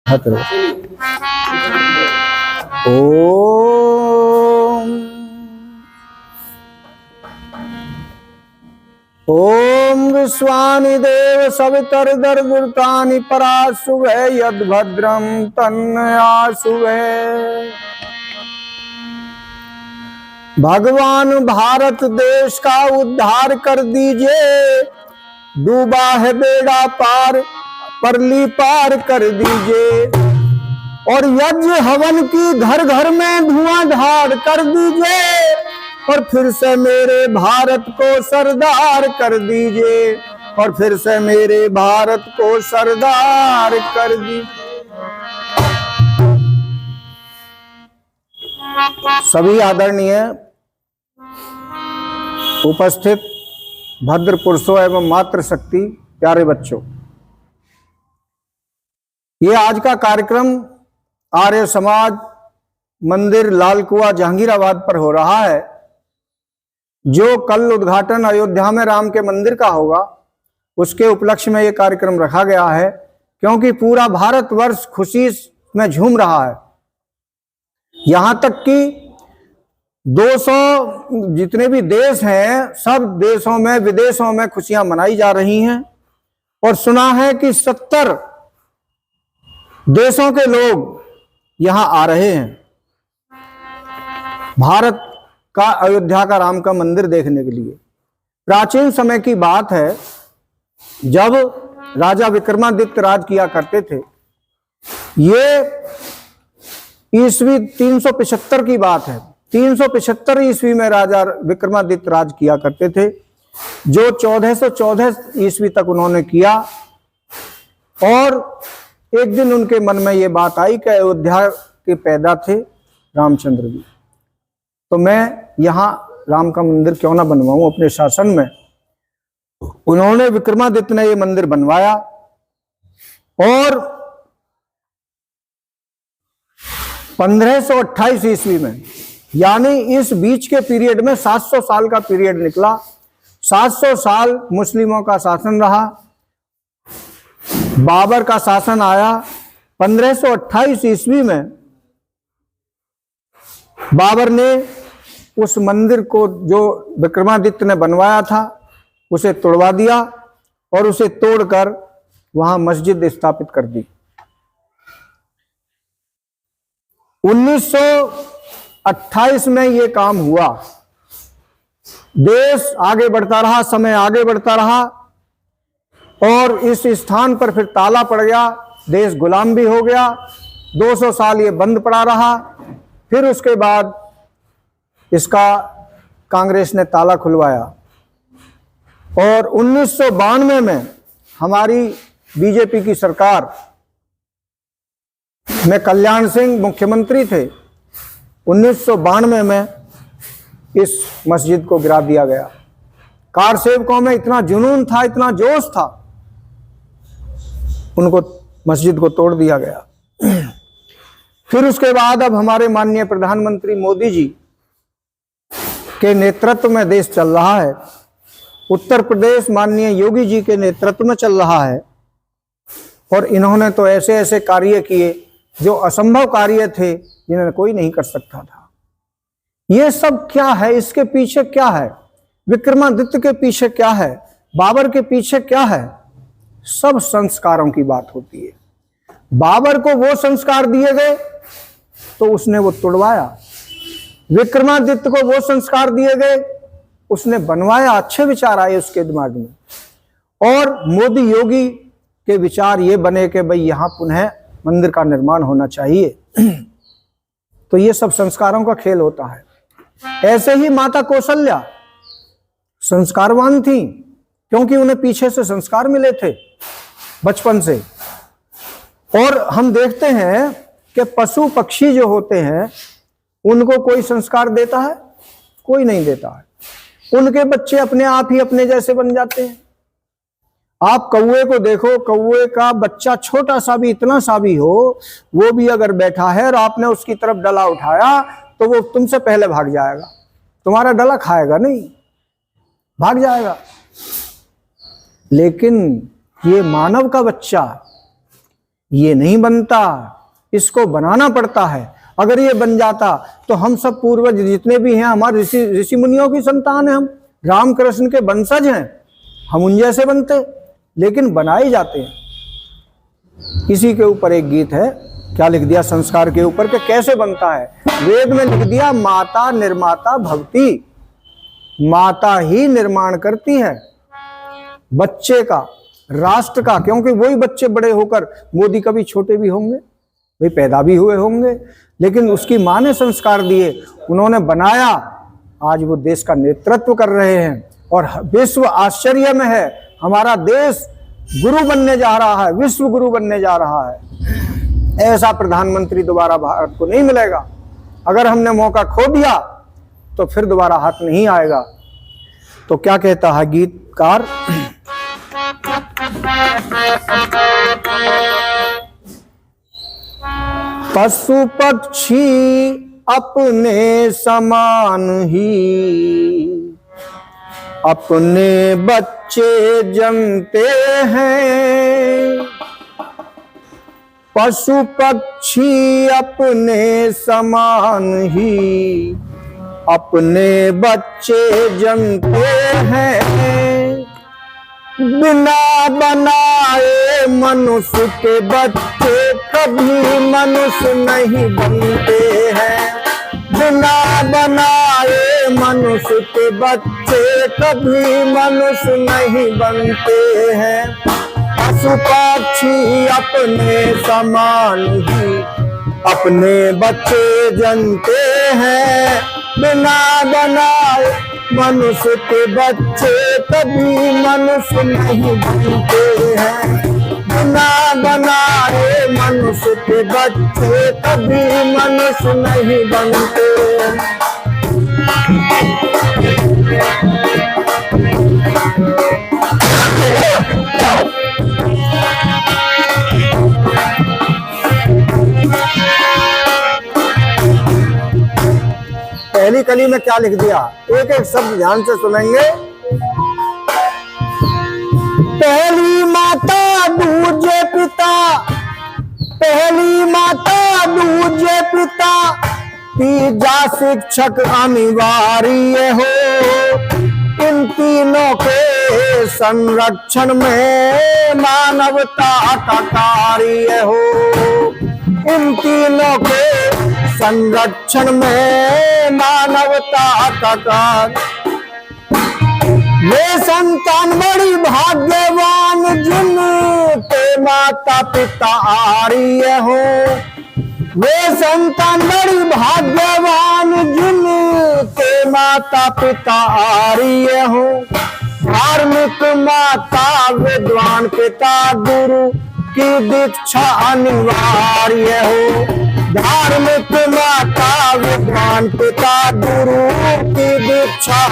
हतरो ओम ओम विश्वानि देव सवितर्दर्वृतानि पराशुभे यद्भद्रं तन्नयाशुभे। भगवान भारत देश का उद्धार कर दीजिए, डूबा है बेड़ा पार परली पार कर दीजिए, और यज्ञ हवन की घर घर में धुआंधार कर दीजिए, और फिर से मेरे भारत को सरदार कर दीजिए, और फिर से मेरे भारत को सरदार कर दीजिए। सभी आदरणीय उपस्थित भद्र पुरुषों एवं मातृशक्ति प्यारे बच्चों, ये आज का कार्यक्रम आर्य समाज मंदिर लालकुआ जहांगीराबाद पर हो रहा है। जो कल उद्घाटन अयोध्या में राम के मंदिर का होगा, उसके उपलक्ष्य में ये कार्यक्रम रखा गया है, क्योंकि पूरा भारतवर्ष खुशी में झूम रहा है। यहां तक कि 200 जितने भी देश हैं, सब देशों में विदेशों में खुशियां मनाई जा रही हैं, और सुना है कि 70 देशों के लोग यहां आ रहे हैं भारत का अयोध्या का राम का मंदिर देखने के लिए। प्राचीन समय की बात है, जब राजा विक्रमादित्य राज किया करते थे। ये ईस्वी 375 की बात है। 375 ईस्वी में राजा विक्रमादित्य राज किया करते थे, जो 1414 ईस्वी तक उन्होंने किया। और एक दिन उनके मन में ये बात आई कि अयोध्या के पैदा थे रामचंद्र जी, तो मैं यहाँ राम का मंदिर क्यों ना बनवाऊं अपने शासन में। उन्होंने विक्रमादित्य ने ये मंदिर बनवाया, और 1528 ईस्वी में, यानी इस बीच के पीरियड में 700 साल का पीरियड निकला। 700 साल मुस्लिमों का शासन रहा, बाबर का शासन आया। 1528 ईस्वी में बाबर ने उस मंदिर को जो विक्रमादित्य ने बनवाया था, उसे तोड़वा दिया, और उसे तोड़कर वहां मस्जिद स्थापित कर दी। 1928 में ये काम हुआ। देश आगे बढ़ता रहा, समय आगे बढ़ता रहा, और इस स्थान पर फिर ताला पड़ गया। देश गुलाम भी हो गया। 200 साल ये बंद पड़ा रहा। फिर उसके बाद इसका कांग्रेस ने ताला खुलवाया, और 1992 में हमारी बीजेपी की सरकार में कल्याण सिंह मुख्यमंत्री थे। 1992 में इस मस्जिद को गिरा दिया गया। कार सेवकों में इतना जुनून था, इतना जोश था, उनको मस्जिद को तोड़ दिया गया। फिर उसके बाद अब हमारे माननीय प्रधानमंत्री मोदी जी के नेतृत्व में देश चल रहा है। उत्तर प्रदेश माननीय योगी जी के नेतृत्व में चल रहा है, और इन्होंने तो ऐसे ऐसे कार्य किए जो असंभव कार्य थे, जिन्हें कोई नहीं कर सकता था। ये सब क्या है? इसके पीछे क्या है? विक्रमादित्य के पीछे क्या है? बाबर के पीछे क्या है? सब संस्कारों की बात होती है। बाबर को वो संस्कार दिए गए तो उसने वो तोड़वाया। विक्रमादित्य को वो संस्कार दिए गए, उसने बनवाया। अच्छे विचार आए उसके दिमाग में, और मोदी योगी के विचार ये बने कि भाई यहाँ पुनः मंदिर का निर्माण होना चाहिए। तो ये सब संस्कारों का खेल होता है। ऐसे ही माता कौशल्या संस्कारवान थी, क्योंकि उन्हें पीछे से संस्कार मिले थे बचपन से। और हम देखते हैं कि पशु पक्षी जो होते हैं, उनको कोई संस्कार देता है? कोई नहीं देता है। उनके बच्चे अपने आप ही अपने जैसे बन जाते हैं। आप कौवे को देखो, कौवे का बच्चा छोटा सा भी, इतना सा भी हो, वो भी अगर बैठा है और आपने उसकी तरफ डला उठाया, तो वो तुमसे पहले भाग जाएगा। तुम्हारा डला खाएगा नहीं, भाग जाएगा। लेकिन ये मानव का बच्चा ये नहीं बनता, इसको बनाना पड़ता है। अगर ये बन जाता तो हम सब पूर्वज जितने भी हैं, हमारे ऋषि मुनियों की संतान है, हम रामकृष्ण के वंशज हैं, हम उन जैसे बनते, लेकिन बनाए जाते हैं। इसी के ऊपर एक गीत है, क्या लिख दिया संस्कार के ऊपर कि कैसे बनता है। वेद में लिख दिया माता निर्माता भवती, माता ही निर्माण करती है बच्चे का, राष्ट्र का, क्योंकि वही बच्चे बड़े होकर, मोदी कभी छोटे भी होंगे, वे पैदा भी हुए होंगे, लेकिन उसकी माँ ने संस्कार दिए, उन्होंने बनाया, आज वो देश का नेतृत्व कर रहे हैं और विश्व आश्चर्य में है। हमारा देश गुरु बनने जा रहा है, विश्व गुरु बनने जा रहा है। ऐसा प्रधानमंत्री दोबारा भारत को नहीं मिलेगा। अगर हमने मौका खो दिया तो फिर दोबारा हाथ नहीं आएगा। तो क्या कहता है गीतकार, पशु पक्षी अपने समान ही अपने बच्चे जमते हैं, पशु पक्षी अपने समान ही अपने बच्चे जमते हैं, बिना बनाए मनुष्य के बच्चे कभी मनुष्य नहीं बनते हैं, बिना बनाए मनुष्य के बच्चे कभी मनुष्य नहीं बनते हैं, पशु पक्षी अपने समान ही अपने बच्चे जनते हैं, बिना बनाए मनुष्य के बच्चे कभी मनुष्य नहीं बनते हैं, बिना बनाए मनुष्य के बच्चे कभी मनुष्य नहीं बनते हैं। पहली कली में क्या लिख दिया, एक एक शब्द ध्यान से सुनेंगे। पहली माता दूजे पिता, पहली माता दूजे पिता, तीजा शिक्षक अनिवार्य हो, इन तीनों के संरक्षण में मानवता का कार्य हो, इन तीनों के संरक्षण में मानवता का कार्य। वे संतान बड़ी भाग्यवान जिनके माता पिता आर्य हो, वे संतान बड़ी भाग्यवान जिनके माता पिता आर्य हो, धार्मिक माता विद्वान पिता गुरु की दीक्षा अनिवार्य हो, धार्मिक माता विद्वान पिता गुरु की दीक्षा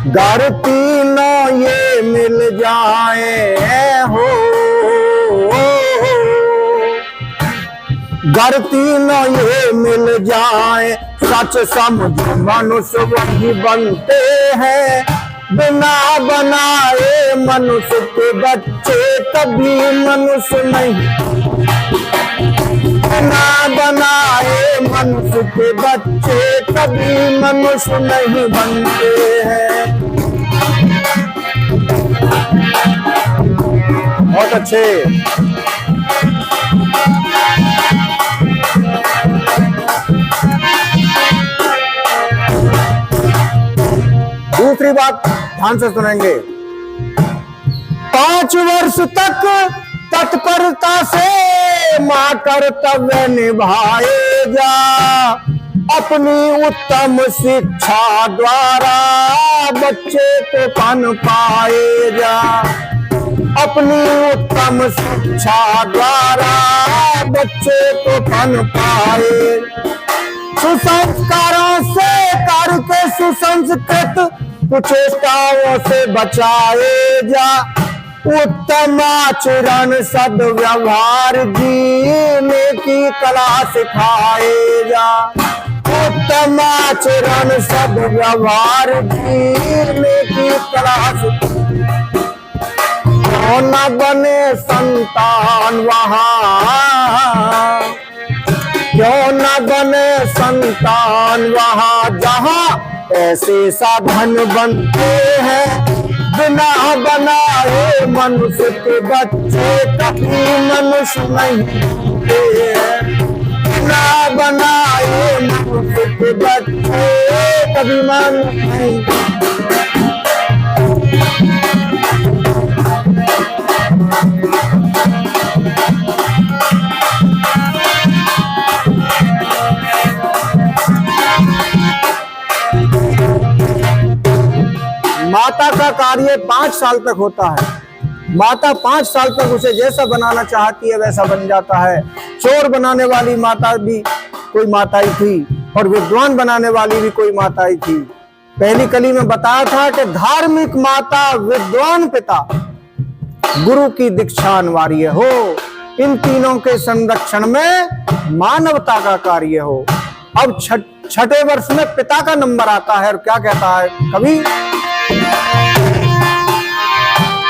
घर तीनों ये मिल जाए हो, घर तीनों ये मिल जाए, सच समझ मनुष्य वही बनते हैं, बिना बनाए मनुष्य के बच्चे कभी मनुष्य नहीं, बिना बनाए मनुष्य के बच्चे कभी मनुष्य नहीं बनते हैं। बहुत अच्छे। दूसरी बात ध्यान से सुनेंगे। 5 वर्ष तक तत्परता से मां कर्तव्य निभाएगा, अपनी उत्तम शिक्षा द्वारा बच्चे को पन पाएगा, अपनी उत्तम शिक्षा द्वारा बच्चे को पन पाए, सुसंस्कारों से करके सुसंस्कृत कुचेष्टाओं से बचाए जा, उत्तम आचरण सद्व्यवहार जीने की कला सिखाए जा, उत्तम आचरण सद्व्यवहार जीने की कला क्यों न बने संतान वहां, क्यों न बने संतान वहां जहां ऐसे साधन बनते हैं। बिना बनाए मनुष्य के बच्चे कभी मनुष्य नहीं होते हैं। बिना बनाए मनुष्य के बच्चे कभी मनुष्य नहीं। माता का कार्य 5 साल तक होता है। माता 5 साल तक उसे जैसा बनाना चाहती है वैसा बन जाता है। चोर बनाने वाली माता भी कोई माता ही थी और विद्वान बनाने वाली भी कोई माता ही थी। पहली कली में बताया था कि धार्मिक माता, विद्वान पिता, गुरु की दीक्षा अनिवार्य हो। इन तीनों के संरक्षण में मानवता का कार्य हो। अब छठे वर्ष में पिता का नंबर आता है और क्या कहता है कवि,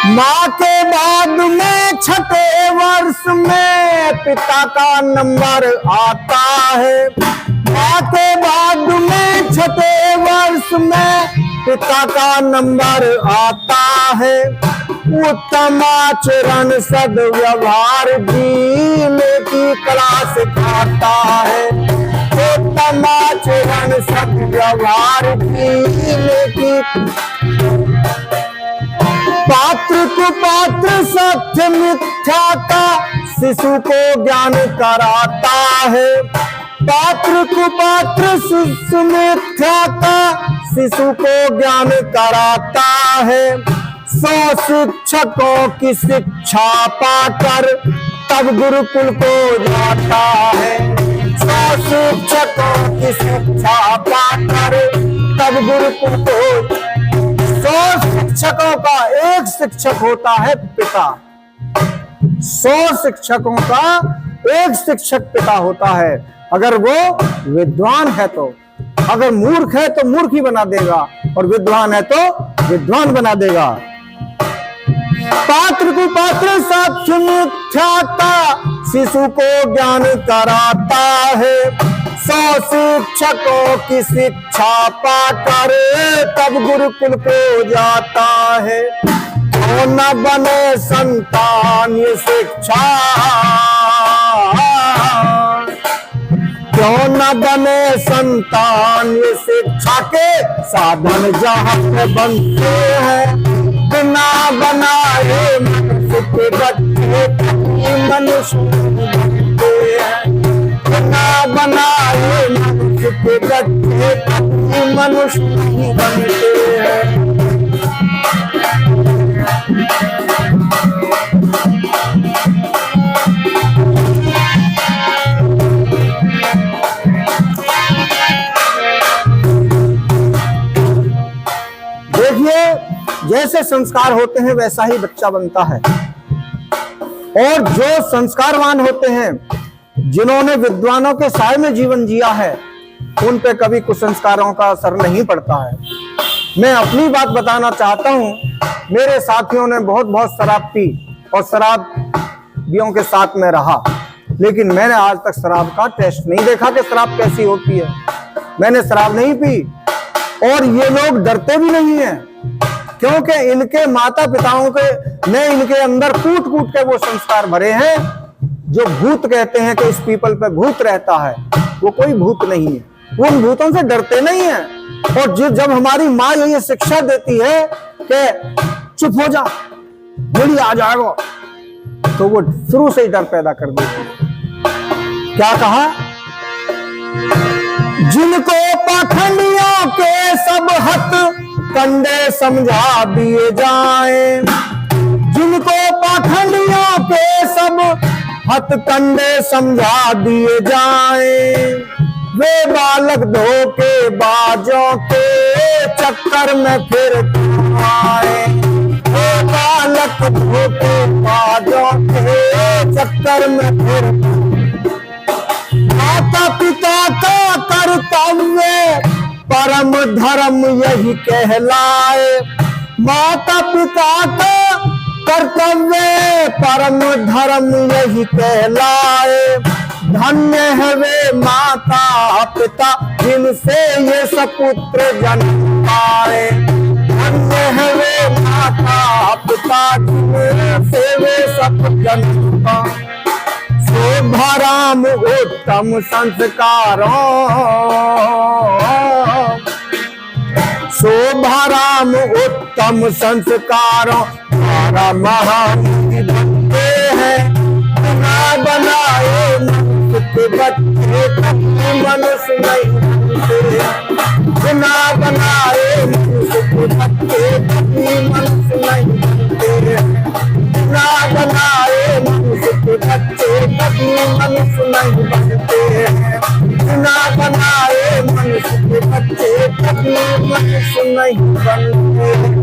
माँ के बाद में छठे वर्ष में पिता का नंबर आता है। माँ के बाद में छठे वर्ष में पिता का नंबर आता है। उत्तम आचरण सद्व्यवहार जीने की कला सिखाता है। उत्तम आचरण सद्व्यवहार जीने की, पात्र कुपात्र सत्य मिथ्या का शिशु को ज्ञान कराता है। पात्र कुपात्र शिशु मिथ्या का शिशु को ज्ञान कराता है। 100 शिक्षकों की शिक्षा पाकर तब गुरुकुल को जाता है। 100 शिक्षकों की शिक्षा पाकर तब गुरुकुल को। 100 शिक्षकों का एक शिक्षक होता है पिता। 100 शिक्षकों का एक शिक्षक पिता होता है। अगर वो विद्वान है तो, अगर मूर्ख है तो मूर्ख ही बना देगा और विद्वान है तो विद्वान बना देगा। पात्र को पात्र साक्ष्य मिथ्या का शिशु को ज्ञान कराता है। 100 शिक्षकों की शिक्षा पाकर तब गुरुकुल को जाता है। क्यों न बने संतान ये शिक्षा, क्यों न बने संतान ये शिक्षा के साधन जहाँ पे बनते हैं। बिना बनाए मनुष्य के बच्चे मनुष्य बनते हैं। बिना बनाए मनुष्य के बच्चे मनुष्य नहीं बनते हैं। देखिए, जैसे संस्कार होते हैं वैसा ही बच्चा बनता है। और जो संस्कारवान होते हैं, जिन्होंने विद्वानों के साय में जीवन जिया है, उन पे कभी कुसंस्कारों का असर नहीं पड़ता है। मैं अपनी बात बताना चाहता हूं। मेरे साथियों ने बहुत शराब पी और शराबियों के साथ में रहा, लेकिन मैंने आज तक शराब का टेस्ट नहीं देखा कि शराब कैसी होती है। मैंने शराब नहीं पी और ये लोग डरते भी नहीं है, क्योंकि इनके माता पिताओं के ने इनके अंदर कूट कूट के वो संस्कार भरे हैं। जो भूत कहते हैं कि इस पीपल पे भूत रहता है, वो कोई भूत नहीं है। वो उन भूतों से डरते नहीं है। और जब हमारी माँ ये शिक्षा देती है कि चुप हो जा, गोली आ जाएगा, तो वो शुरू से ही डर पैदा कर देती है। क्या कहा, जिनको पाखंडियों के सब हथ कंडे समझा दिए जाएं, जिनको पाखंडियों के सब हथकंडे समझा दिए जाएं, वे बालक धोखेबाजों के चक्कर में फिर आए। वे बालक धोखेबाजों के चक्कर में फिर। माता पिता का कर्तव्य परम धर्म यही कहलाए। माता पिता का कर्तव्य परम धर्म यही कहलाए, धन्य है वे माता पिता जिनसे ये सपुत्र जन्म पाए। धन्य है वे माता पिता जिनसे वे सपुत्र जन्म पाए। शोभा राम उत्तम संस्कारों, शोभा राम उत्तम संस्कारों द्वारा महान बनते हैं। बिना बनाए मनुष्य के बच्चे कभी मनुष्य नहीं बनते। बिना बनाए मनुष्य के बच्चे कभी मनुष्य नहीं बनते। बिना बनाए मनुष्य के बच्चे कभी मनुष्य नहीं बनते। बिना बनाए मनुष्य के बच्चे कभी मनुष्य नहीं बनते।